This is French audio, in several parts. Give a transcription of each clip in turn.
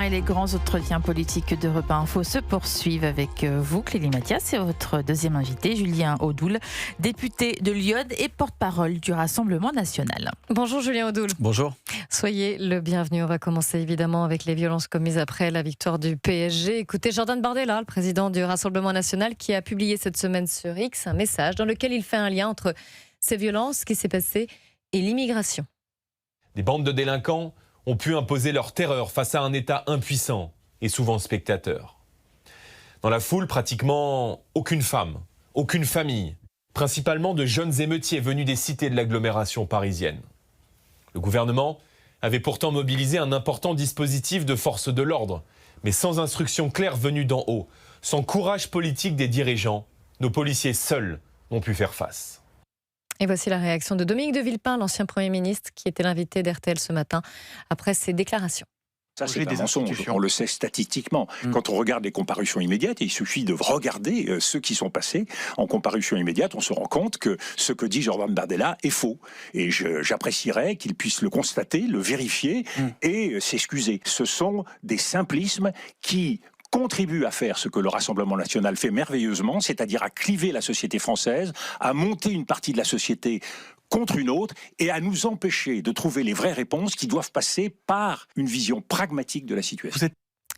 Et les grands entretiens politiques d'Europe 1 Info se poursuivent avec vous, Clélie Mathias, et votre deuxième invité, Julien Audoul, député de Lyon et porte-parole du Rassemblement national. Bonjour Julien Audoul. Bonjour. Soyez le bienvenu. On va commencer évidemment avec les violences commises après la victoire du PSG. Écoutez Jordan Bardella, le président du Rassemblement national, qui a publié cette semaine sur X un message dans lequel il fait un lien entre ces violences, ce qui s'est passé, et l'immigration. Des bandes de délinquants ont pu imposer leur terreur face à un État impuissant et souvent spectateur. Dans la foule, pratiquement aucune femme, aucune famille, principalement de jeunes émeutiers venus des cités de l'agglomération parisienne. Le gouvernement avait pourtant mobilisé un important dispositif de force de l'ordre, mais sans instruction claire venue d'en haut, sans courage politique des dirigeants, nos policiers seuls n'ont pu faire face. Et voici la réaction de Dominique de Villepin, l'ancien Premier ministre, qui était l'invité d'RTL ce matin, après ses déclarations. Ça, c'est un mensonge. On le sait statistiquement. Quand on regarde les comparutions immédiates, et il suffit de regarder ceux qui sont passés en comparution immédiate, on se rend compte que ce que dit Jordan Bardella est faux. Et j'apprécierais qu'il puisse le constater, le vérifier et s'excuser. Ce sont des simplismes qui contribue à faire ce que le Rassemblement national fait merveilleusement, c'est-à-dire à cliver la société française, à monter une partie de la société contre une autre et à nous empêcher de trouver les vraies réponses qui doivent passer par une vision pragmatique de la situation.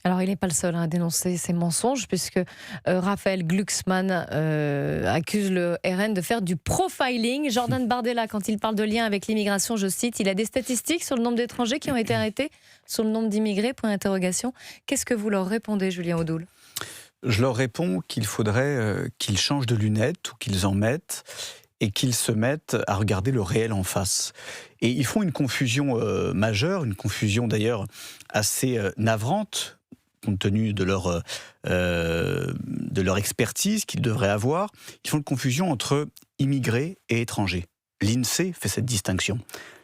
Alors, il n'est pas le seul à dénoncer ces mensonges, puisque Raphaël Glucksmann accuse le RN de faire du profiling. Jordan Bardella, quand il parle de lien avec l'immigration, je cite, il a des statistiques sur le nombre d'étrangers qui ont été arrêtés, sur le nombre d'immigrés, point d'interrogation. Qu'est-ce que vous leur répondez, Julien Audoul ? Je leur réponds qu'il faudrait qu'ils changent de lunettes ou qu'ils en mettent et qu'ils se mettent à regarder le réel en face. Et ils font une confusion majeure, une confusion d'ailleurs assez navrante, compte tenu de leur expertise qu'ils devraient avoir. Ils font une confusion entre immigrés et étrangers. L'INSEE fait cette distinction.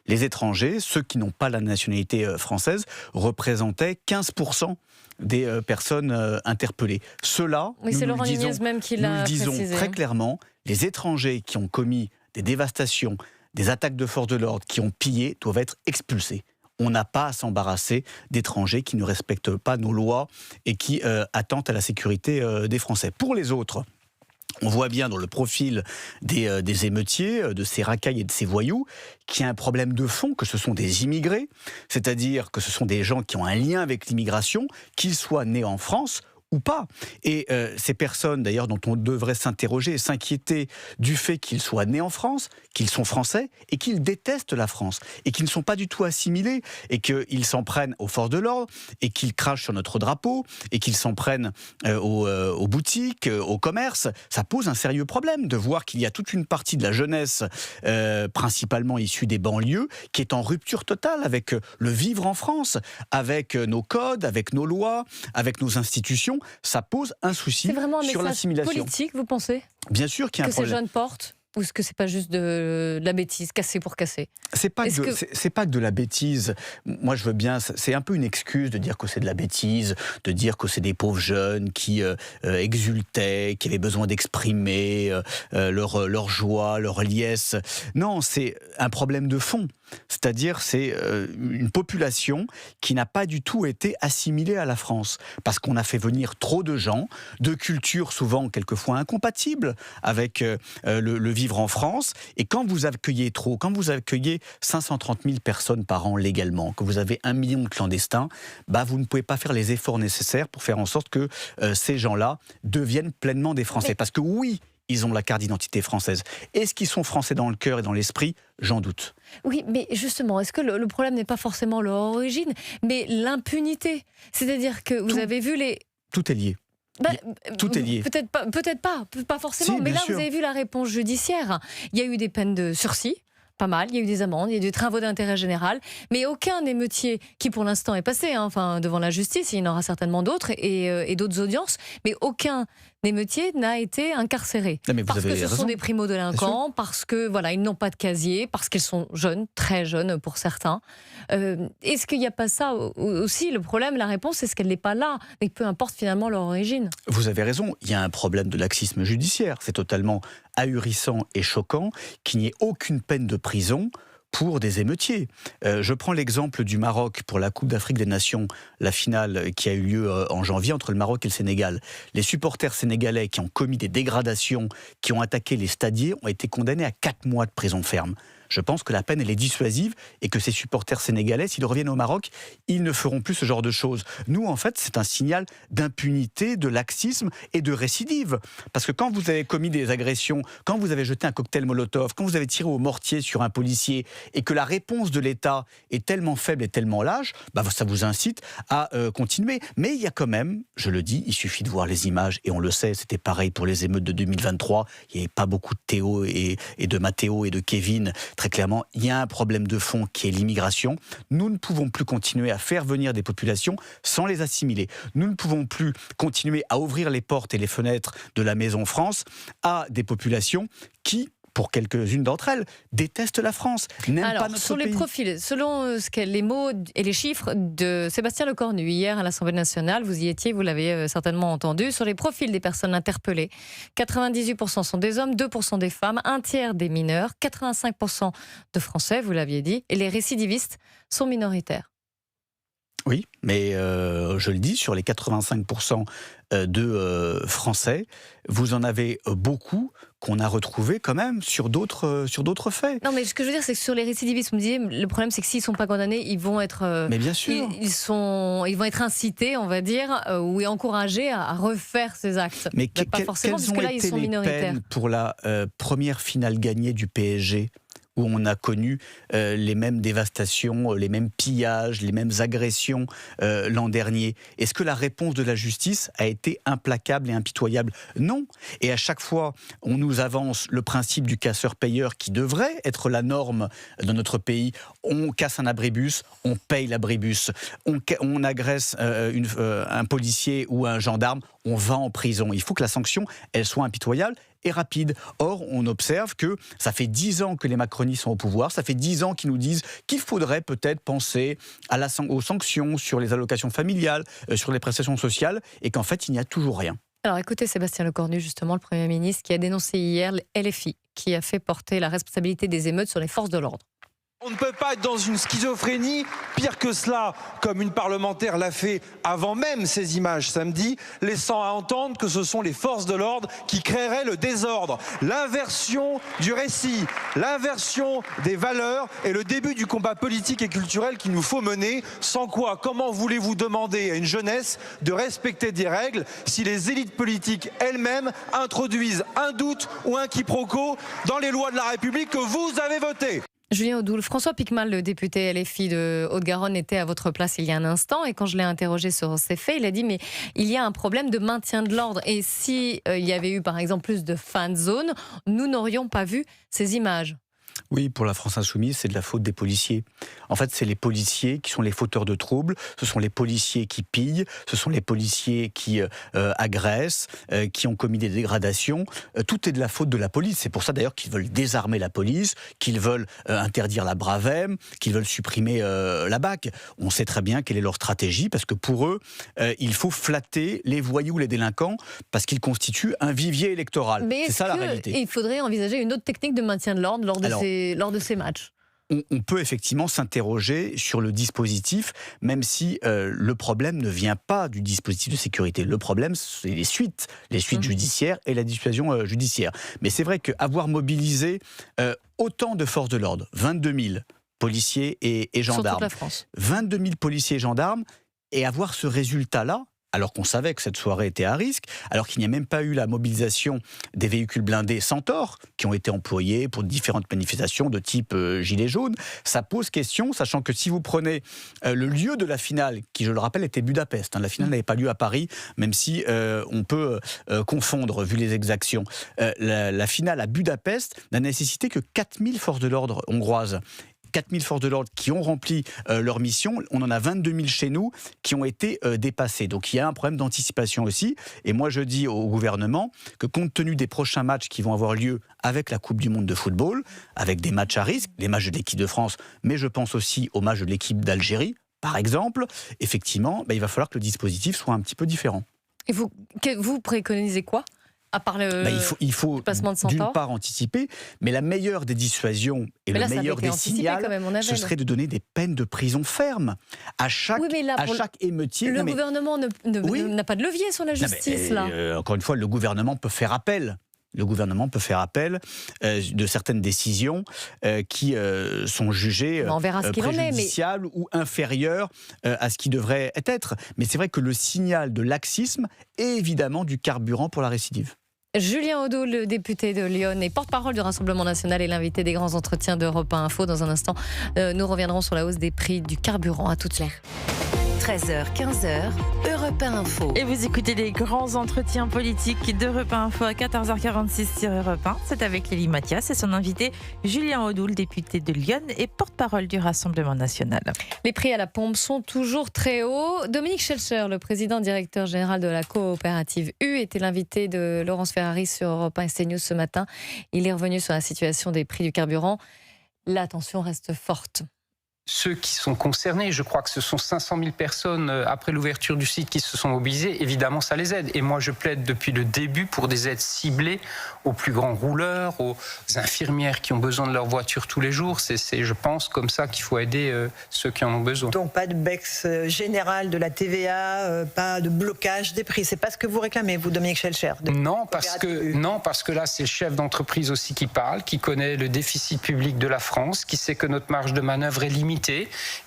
Les étrangers, ceux qui n'ont pas la nationalité française, représentaient 15% des personnes interpellées. Ceux-là, oui, nous le disons précisé. Très clairement, les étrangers qui ont commis des dévastations, des attaques de force de l'ordre, qui ont pillé, doivent être expulsés. On n'a pas à s'embarrasser d'étrangers qui ne respectent pas nos lois et qui attentent à la sécurité des Français. Pour les autres, on voit bien dans le profil des émeutiers, de ces racailles et de ces voyous, qu'il y a un problème de fond, que ce sont des immigrés, c'est-à-dire que ce sont des gens qui ont un lien avec l'immigration, qu'ils soient nés en France ou pas. Et ces personnes, d'ailleurs, dont on devrait s'interroger et s'inquiéter du fait qu'ils soient nés en France, qu'ils sont français et qu'ils détestent la France et qu'ils ne sont pas du tout assimilés et qu'ils s'en prennent aux forces de l'ordre et qu'ils crachent sur notre drapeau et qu'ils s'en prennent aux boutiques, au commerce, ça pose un sérieux problème de voir qu'il y a toute une partie de la jeunesse, principalement issue des banlieues, qui est en rupture totale avec le vivre en France, avec nos codes, avec nos lois, avec nos institutions. Ça pose un souci sur l'assimilation. C'est politique, vous pensez ? Bien sûr qu'il y a un problème. Que ces jeunes portent ? Ou est-ce que c'est pas juste de la bêtise, casser pour casser ? C'est pas que de la bêtise. Moi, je veux bien. C'est un peu une excuse de dire que c'est de la bêtise, de dire que c'est des pauvres jeunes qui exultaient, qui avaient besoin d'exprimer leur joie, leur liesse. Non, c'est un problème de fond. C'est-à-dire, c'est une population qui n'a pas du tout été assimilée à la France, parce qu'on a fait venir trop de gens, de cultures souvent quelquefois incompatibles avec le vivre en France. Et quand vous accueillez trop, quand vous accueillez 530 000 personnes par an légalement, que vous avez 1 million de clandestins, vous ne pouvez pas faire les efforts nécessaires pour faire en sorte que ces gens-là deviennent pleinement des Français. Parce que oui, ils ont la carte d'identité française. Est-ce qu'ils sont français dans le cœur et dans l'esprit ? J'en doute. Oui, mais justement, est-ce que le problème n'est pas forcément leur origine, mais l'impunité ? C'est-à-dire que vous avez vu les... Tout est lié. Tout est lié. Peut-être pas forcément, Si, mais là sûr. vous avez vu la réponse judiciaire. Il y a eu des peines de sursis, pas mal, il y a eu des amendes, il y a eu des travaux d'intérêt général, mais aucun émeutier qui pour l'instant est passé devant la justice, il y en aura certainement d'autres et d'autres audiences, mais aucun émeutier n'a été incarcéré. Non, mais parce que ce sont des primo-délinquants, parce que ils n'ont pas de casier, parce qu'ils sont jeunes, très jeunes pour certains. Est-ce qu'il n'y a pas ça aussi le problème, la réponse, est-ce qu'elle n'est pas là, mais peu importe finalement leur origine. Vous avez raison, il y a un problème de laxisme judiciaire. C'est totalement ahurissant et choquant qu'il n'y ait aucune peine de prison pour des émeutiers. Je prends l'exemple du Maroc pour la Coupe d'Afrique des Nations, la finale qui a eu lieu en janvier entre le Maroc et le Sénégal. Les supporters sénégalais qui ont commis des dégradations, qui ont attaqué les stadiers, ont été condamnés à 4 mois de prison ferme. Je pense que la peine, elle est dissuasive et que ces supporters sénégalais, s'ils reviennent au Maroc, ils ne feront plus ce genre de choses. Nous, en fait, c'est un signal d'impunité, de laxisme et de récidive. Parce que quand vous avez commis des agressions, quand vous avez jeté un cocktail Molotov, quand vous avez tiré au mortier sur un policier et que la réponse de l'État est tellement faible et tellement lâche, ça vous incite à continuer. Mais il y a quand même, je le dis, il suffit de voir les images et on le sait, c'était pareil pour les émeutes de 2023. Il n'y avait pas beaucoup de Théo et de Mathéo et de Kevin. Très clairement, il y a un problème de fond qui est l'immigration. Nous ne pouvons plus continuer à faire venir des populations sans les assimiler. Nous ne pouvons plus continuer à ouvrir les portes et les fenêtres de la Maison France à des populations qui, pour quelques-unes d'entre elles, détestent la France, n'aiment pas notre sur les pays. profils, selon les mots et les chiffres de Sébastien Lecornu hier à l'Assemblée nationale, vous y étiez, vous l'avez certainement entendu, sur les profils des personnes interpellées, 98% sont des hommes, 2% des femmes, un tiers des mineurs, 85% de Français, vous l'aviez dit, et les récidivistes sont minoritaires. Oui, mais je le dis, sur les 85% de Français, vous en avez beaucoup qu'on a retrouvés quand même sur d'autres faits. Non, mais ce que je veux dire, c'est que sur les récidivistes, vous me disiez, le problème, c'est que s'ils ne sont pas condamnés, ils vont être... mais bien sûr. Ils vont être incités, on va dire, ou encouragés à refaire ces actes. Mais pas forcément, quelles parce que ont là, ils été sont les minoritaires. peines pour la première finale gagnée du PSG, où on a connu les mêmes dévastations, les mêmes pillages, les mêmes agressions l'an dernier? Est-ce que la réponse de la justice a été implacable et impitoyable? Non. Et à chaque fois, on nous avance le principe du casseur-payeur qui devrait être la norme dans notre pays. On casse un abribus, on paye l'abribus. On agresse un policier ou un gendarme, on va en prison. Il faut que la sanction, elle soit impitoyable et rapide. Or, on observe que ça fait 10 ans que les macronistes sont au pouvoir, ça fait 10 ans qu'ils nous disent qu'il faudrait peut-être penser aux sanctions sur les allocations familiales, sur les prestations sociales, et qu'en fait, il n'y a toujours rien. Alors écoutez Sébastien Lecornu, justement, le Premier ministre, qui a dénoncé hier LFI, qui a fait porter la responsabilité des émeutes sur les forces de l'ordre. On ne peut pas être dans une schizophrénie, pire que cela, comme une parlementaire l'a fait avant même ces images samedi, laissant à entendre que ce sont les forces de l'ordre qui créeraient le désordre. L'inversion du récit, l'inversion des valeurs est le début du combat politique et culturel qu'il nous faut mener, sans quoi, comment voulez-vous demander à une jeunesse de respecter des règles si les élites politiques elles-mêmes introduisent un doute ou un quiproquo dans les lois de la République que vous avez votées? Julien Audoul, François Piquemal, le député LFI de Haute-Garonne, était à votre place il y a un instant, et quand je l'ai interrogé sur ces faits, il a dit mais il y a un problème de maintien de l'ordre, et si il y avait eu par exemple plus de fan zone, nous n'aurions pas vu ces images. Oui, pour la France Insoumise, c'est de la faute des policiers. En fait, c'est les policiers qui sont les fauteurs de troubles, ce sont les policiers qui pillent, ce sont les policiers qui agressent, qui ont commis des dégradations. Tout est de la faute de la police. C'est pour ça d'ailleurs qu'ils veulent désarmer la police, qu'ils veulent interdire la Bravem, qu'ils veulent supprimer la BAC. On sait très bien quelle est leur stratégie, parce que pour eux, il faut flatter les voyous, les délinquants, parce qu'ils constituent un vivier électoral. C'est ça la réalité. Il faudrait envisager une autre technique de maintien de l'ordre lors de ces matchs? On peut effectivement s'interroger sur le dispositif, même si le problème ne vient pas du dispositif de sécurité. Le problème, c'est les suites judiciaires et la dissuasion judiciaire. Mais c'est vrai qu'avoir mobilisé autant de forces de l'ordre, 22 000 policiers et gendarmes, sur toute la France. 22 000 policiers et gendarmes, et avoir ce résultat-là, alors qu'on savait que cette soirée était à risque, alors qu'il n'y a même pas eu la mobilisation des véhicules blindés Centaure, qui ont été employés pour différentes manifestations de type Gilets jaunes, ça pose question, sachant que si vous prenez le lieu de la finale, qui je le rappelle était Budapest, la finale n'avait pas lieu à Paris, même si on peut confondre vu les exactions, la finale à Budapest n'a nécessité que 4000 forces de l'ordre hongroises. 4000 forces de l'ordre qui ont rempli leur mission, on en a 22 000 chez nous qui ont été dépassés. Donc il y a un problème d'anticipation aussi. Et moi je dis au gouvernement que compte tenu des prochains matchs qui vont avoir lieu avec la Coupe du Monde de football, avec des matchs à risque, les matchs de l'équipe de France, mais je pense aussi aux matchs de l'équipe d'Algérie, par exemple, effectivement, il va falloir que le dispositif soit un petit peu différent. Et vous préconisez quoi? À part le, il faut passement de d'une Centaure. part anticiper, mais la meilleure des dissuasions et Mais le là, ça avait meilleur été des anticipé signaux, quand même, on avait, ce serait de donner des peines de prison ferme à chaque, Oui, mais là, pour chaque émeutier. Le Non, mais- gouvernement Oui. n'a pas de levier sur la Non, mais, justice, là. encore une fois, le gouvernement peut faire appel. Le gouvernement peut faire appel de certaines décisions qui sont jugées On verra ce qu'il en est, mais préjudiciables ou inférieures à ce qui devrait être. Mais c'est vrai que le signal de laxisme est évidemment du carburant pour la récidive. Julien Audoul, le député de Lyon et porte-parole du Rassemblement national, est l'invité des grands entretiens d'Europe 1 Info. Dans un instant, nous reviendrons sur la hausse des prix du carburant. À tout de suite. 13h, 15h, Europe 1 Info. Et vous écoutez les grands entretiens politiques d'Europe 1 Info à 14h46 sur Europe 1. C'est avec Lélie Mathias et son invité Julien Audoul, député de Lyon et porte-parole du Rassemblement national. Les prix à la pompe sont toujours très hauts. Dominique Schelcher, le président directeur général de la coopérative U, était l'invité de Laurence Ferrari sur Europe 1 et CNews ce matin. Il est revenu sur la situation des prix du carburant. La tension reste forte. Ceux qui sont concernés, je crois que ce sont 500 000 personnes après l'ouverture du site qui se sont mobilisées, évidemment ça les aide. Et moi je plaide depuis le début pour des aides ciblées aux plus grands rouleurs, aux infirmières qui ont besoin de leur voiture tous les jours. C'est je pense, comme ça qu'il faut aider ceux qui en ont besoin. Donc pas de baisse générale de la TVA, pas de blocage des prix. C'est pas ce que vous réclamez, vous, Dominique Schelcher. Non, parce que là c'est le chef d'entreprise aussi qui parle, qui connaît le déficit public de la France, qui sait que notre marge de manœuvre est limitée,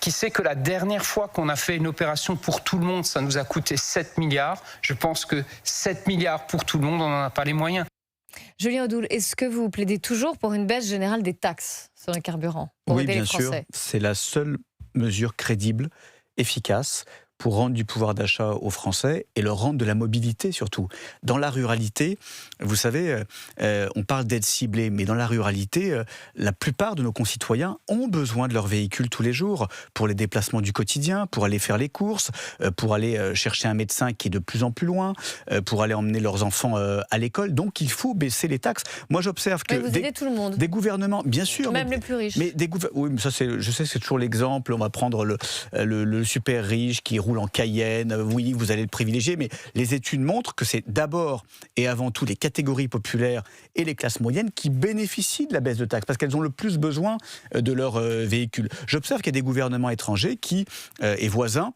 qui sait que la dernière fois qu'on a fait une opération pour tout le monde, ça nous a coûté 7 milliards. Je pense que 7 milliards pour tout le monde, on n'en a pas les moyens. Julien Audoul, est-ce que vous plaidez toujours pour une baisse générale des taxes sur le carburant pour Oui, aider bien les sûr. Français ? C'est la seule mesure crédible, efficace, pour rendre du pouvoir d'achat aux Français et leur rendre de la mobilité surtout. Dans la ruralité, vous savez, on parle d'aide ciblée, mais dans la ruralité, la plupart de nos concitoyens ont besoin de leur véhicule tous les jours pour les déplacements du quotidien, pour aller faire les courses, pour aller chercher un médecin qui est de plus en plus loin, pour aller emmener leurs enfants à l'école. Donc il faut baisser les taxes. Moi j'observe que Mais vous aidez tout le monde, des gouvernements, bien sûr, même les plus riches. mais oui, mais ça je sais, c'est toujours l'exemple. On va prendre le super riche qui roule en Cayenne. Oui, vous allez le privilégier, mais les études montrent que c'est d'abord et avant tout les catégories populaires et les classes moyennes qui bénéficient de la baisse de taxes parce qu'elles ont le plus besoin de leur véhicule. J'observe qu'il y a des gouvernements étrangers et voisins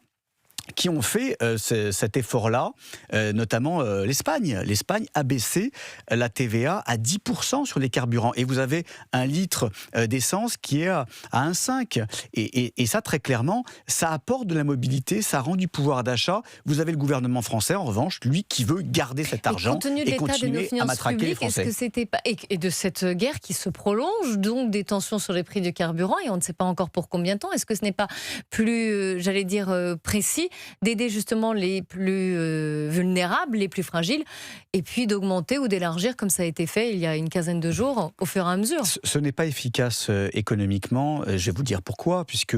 qui ont fait cet effort-là, notamment l'Espagne. L'Espagne a baissé la TVA à 10% sur les carburants. Et vous avez un litre d'essence qui est à 1,5. Et ça, très clairement, ça apporte de la mobilité, ça rend du pouvoir d'achat. Vous avez le gouvernement français, en revanche, lui, qui veut garder cet argent compte tenu de et l'état de nos continuer à finances matraquer les publiques, Français. est-ce que c'était pas et de cette guerre qui se prolonge, donc des tensions sur les prix du carburant, et on ne sait pas encore pour combien de temps. Est-ce que ce n'est pas plus, précis d'aider justement les plus vulnérables, les plus fragiles, et puis d'augmenter ou d'élargir, comme ça a été fait il y a une quinzaine de jours, au fur et à mesure? Ce n'est pas efficace économiquement. Je vais vous dire pourquoi. Puisque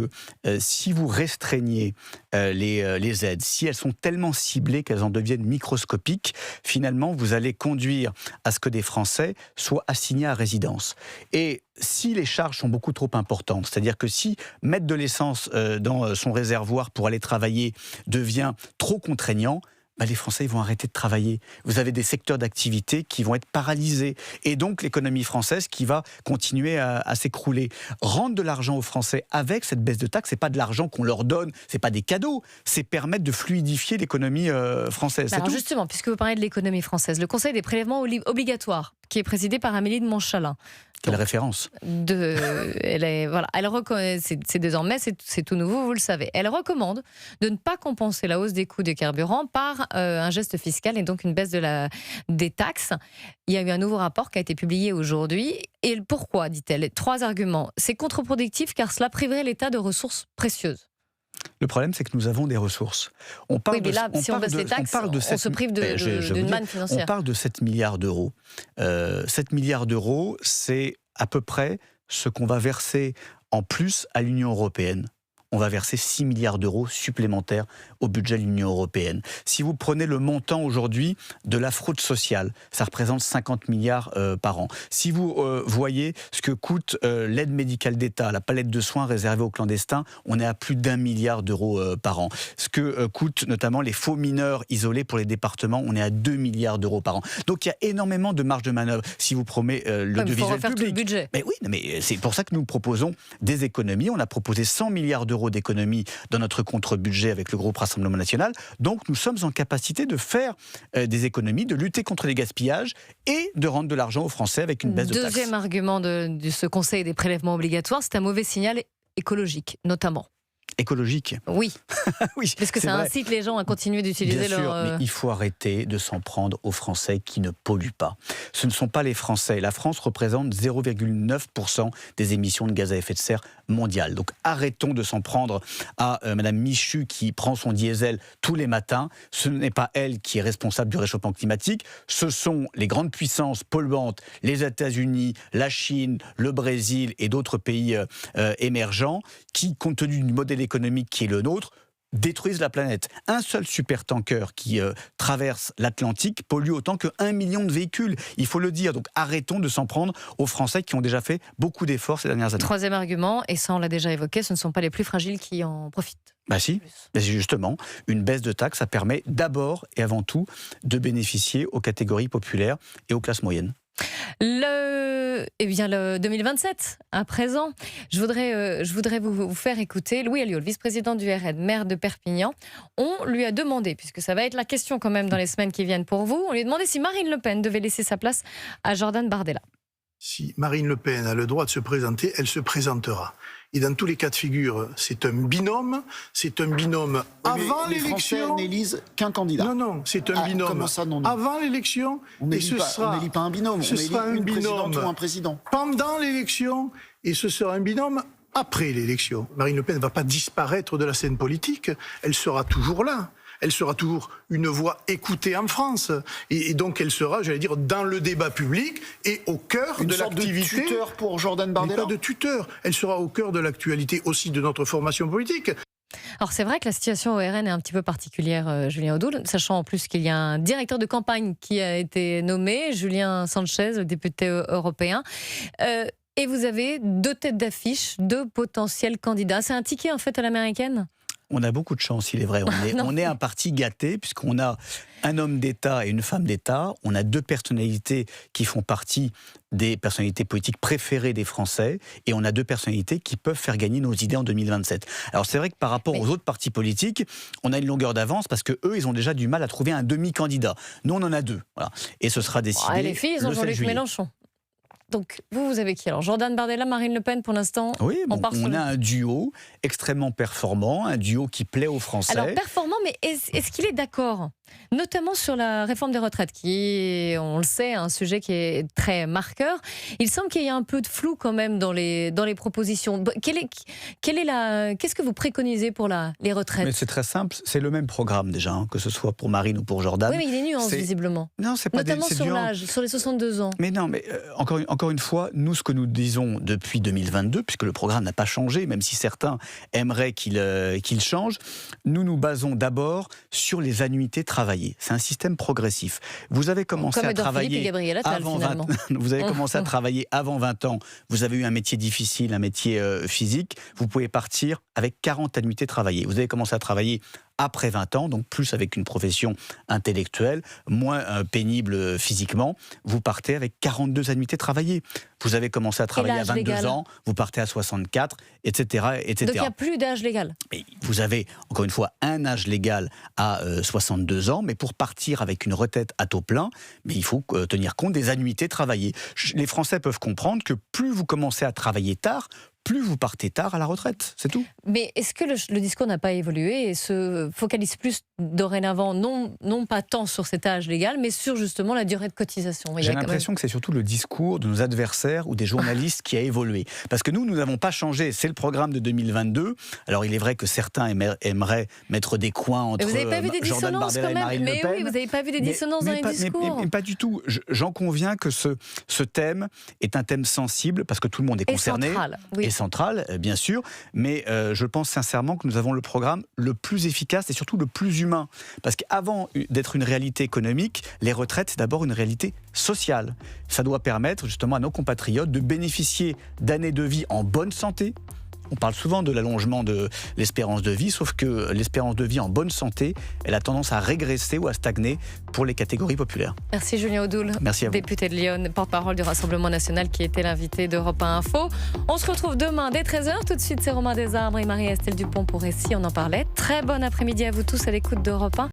si vous restreignez les aides, si elles sont tellement ciblées qu'elles en deviennent microscopiques, finalement, vous allez conduire à ce que des Français soient assignés à résidence. Et si les charges sont beaucoup trop importantes, c'est-à-dire que si mettre de l'essence dans son réservoir pour aller travailler devient trop contraignant, les Français vont arrêter de travailler. Vous avez des secteurs d'activité qui vont être paralysés. Et donc l'économie française qui va continuer à s'écrouler. Rendre de l'argent aux Français avec cette baisse de taxes, c'est pas de l'argent qu'on leur donne, c'est pas des cadeaux, c'est permettre de fluidifier l'économie française. Alors justement, puisque vous parlez de l'économie française, le Conseil des prélèvements obligatoires, qui est présidé par Amélie de Montchalin. Quelle référence. Elle reconnaît, c'est désormais, c'est tout nouveau, vous le savez. Elle recommande de ne pas compenser la hausse des coûts du carburant par un geste fiscal et donc une baisse des taxes. Il y a eu un nouveau rapport qui a été publié aujourd'hui. Et pourquoi, dit-elle? 3 arguments. C'est contre-productif car cela priverait l'État de ressources précieuses. Le problème, c'est que nous avons des ressources. On parle si on baisse les taxes, on se prive d'une manne financière. On parle de 7 milliards d'euros. 7 milliards d'euros, c'est à peu près ce qu'on va verser en plus à l'Union européenne. on va verser 6 milliards d'euros supplémentaires au budget de l'Union européenne. Si vous prenez le montant aujourd'hui de la fraude sociale, ça représente 50 milliards par an. Si vous voyez ce que coûte l'aide médicale d'État, la palette de soins réservée aux clandestins, on est à plus d'1 milliard d'euros par an. Ce que coûtent notamment les faux mineurs isolés pour les départements, on est à 2 milliards d'euros par an. Donc il y a énormément de marge de manœuvre. Si vous prenez l'audiovisuel public. Tout le budget. Mais oui, mais c'est pour ça que nous proposons des économies. On a proposé 100 milliards d'euros d'économies dans notre contre-budget avec le groupe Rassemblement National. Donc nous sommes en capacité de faire des économies, de lutter contre les gaspillages et de rendre de l'argent aux Français avec une baisse de taxes. Deuxième argument de ce Conseil des prélèvements obligatoires, c'est un mauvais signal écologique, notamment. Écologique. Oui. Oui, parce que ça vrai. incite les gens à continuer d'utiliser Bien sûr, leur... mais il faut arrêter de s'en prendre aux Français qui ne polluent pas. Ce ne sont pas les Français. La France représente 0,9% des émissions de gaz à effet de serre mondiales. Donc arrêtons de s'en prendre à Madame Michu qui prend son diesel tous les matins. Ce n'est pas elle qui est responsable du réchauffement climatique. Ce sont les grandes puissances polluantes, les États-Unis, la Chine, le Brésil et d'autres pays émergents qui, compte tenu du modèle économique qui est le nôtre, détruisent la planète. Un seul supertanker qui traverse l'Atlantique pollue autant que 1 million de véhicules. Il faut le dire. Donc arrêtons de s'en prendre aux Français qui ont déjà fait beaucoup d'efforts ces dernières années. Troisième argument, et ça on l'a déjà évoqué, ce ne sont pas les plus fragiles qui en profitent. Bah si, justement, une baisse de taxes, ça permet d'abord et avant tout de bénéficier aux catégories populaires et aux classes moyennes. Le 2027, à présent, je voudrais vous faire écouter Louis Alliot, le vice-président du RN, maire de Perpignan. On lui a demandé, puisque ça va être la question quand même dans les semaines qui viennent pour vous, on lui a demandé si Marine Le Pen devait laisser sa place à Jordan Bardella. Si Marine Le Pen a le droit de se présenter, elle se présentera. Et dans tous les cas de figure, c'est un binôme avant l'élection. Les Français n'élisent qu'un candidat. Non, c'est un binôme. Comment ça, non avant l'élection, on n'élit pas un binôme, ce sera un binôme ou un président. Pendant l'élection, et ce sera un binôme après l'élection. Marine Le Pen ne va pas disparaître de la scène politique, elle sera toujours là. Elle sera toujours une voix écoutée en France. Et donc elle sera, j'allais dire, dans le débat public et au cœur de l'activité. Une sorte de tuteur pour Jordan Bardella. Pas de tuteur. Elle sera au cœur de l'actualité aussi de notre formation politique. Alors c'est vrai que la situation au RN est un petit peu particulière, Julien Audoul, sachant en plus qu'il y a un directeur de campagne qui a été nommé, Julien Sanchez, le député européen. Et vous avez 2 têtes d'affiche, 2 potentiels candidats. C'est un ticket en fait à l'américaine ? On a beaucoup de chance, il est vrai. On est un parti gâté, puisqu'on a un homme d'État et une femme d'État. On a 2 personnalités qui font partie des personnalités politiques préférées des Français. Et on a 2 personnalités qui peuvent faire gagner nos idées en 2027. Alors c'est vrai que par rapport aux autres partis politiques, on a une longueur d'avance parce qu'eux, ils ont déjà du mal à trouver un demi-candidat. Nous, on en a 2. Voilà. Et ce sera décidé les filles, ils ont Jean-Luc Mélenchon. Donc, vous avez qui alors? Jordan Bardella, Marine Le Pen, pour l'instant? Oui, on a un duo extrêmement performant, un duo qui plaît aux Français. Alors, performant, mais est-ce qu'il est d'accord? Notamment sur la réforme des retraites, qui est, on le sait, un sujet qui est très marqueur. Il semble qu'il y ait un peu de flou quand même dans les propositions. Qu'est-ce que vous préconisez pour les retraites? Mais c'est très simple, c'est le même programme déjà, hein, que ce soit pour Marine ou pour Jordan. Oui, mais il y a des nuances, visiblement. Non, c'est pas notamment sur l'âge, sur les 62 ans. Mais non, mais encore une fois, nous, ce que nous disons depuis 2022, puisque le programme n'a pas changé, même si certains aimeraient qu'il change, nous nous basons d'abord sur les annuités travaillées. C'est un système progressif. Vous avez commencé à travailler avant 20 ans. Vous avez commencé à travailler avant 20 ans. Vous avez eu un métier difficile, un métier physique. Vous pouvez partir avec 40 annuités travaillées. Vous avez commencé à travailler après 20 ans, donc plus avec une profession intellectuelle, moins pénible physiquement, vous partez avec 42 annuités travaillées. Vous avez commencé à travailler à 22 ans, vous partez à 64, etc. etc. Donc il n'y a plus d'âge légal. Mais vous avez, encore une fois, un âge légal à 62 ans, mais pour partir avec une retraite à taux plein, mais il faut tenir compte des annuités travaillées. Les Français peuvent comprendre que plus vous commencez à travailler tard, plus vous partez tard à la retraite, c'est tout. Mais est-ce que le discours n'a pas évolué et se focalise plus dorénavant, non pas tant sur cet âge légal, mais sur justement la durée de cotisation? J'ai l'impression que c'est surtout le discours de nos adversaires ou des journalistes qui a évolué. Parce que nous n'avons pas changé, c'est le programme de 2022. Alors il est vrai que certains aimeraient mettre des coins entre Jordan Bardella et Marine Le Pen. Mais oui, vous n'avez pas vu des dissonances dans les discours. Mais pas du tout. J'en conviens que ce thème est un thème sensible parce que tout le monde est concerné. Central, oui. est centrale, bien sûr, mais je pense sincèrement que nous avons le programme le plus efficace et surtout le plus humain. Parce qu'avant d'être une réalité économique, les retraites, c'est d'abord une réalité sociale. Ça doit permettre justement à nos compatriotes de bénéficier d'années de vie en bonne santé. On parle souvent de l'allongement de l'espérance de vie, sauf que l'espérance de vie en bonne santé, elle a tendance à régresser ou à stagner pour les catégories populaires. Merci Julien Audoul, Merci à vous. député de Lyon, porte-parole du Rassemblement National qui était l'invité d'Europe 1 Info. On se retrouve demain dès 13h. Tout de suite, c'est Romain Desarbres et Marie-Estelle Dupont pour Récit. On en parlait. Très bon après-midi à vous tous à l'écoute d'Europe 1.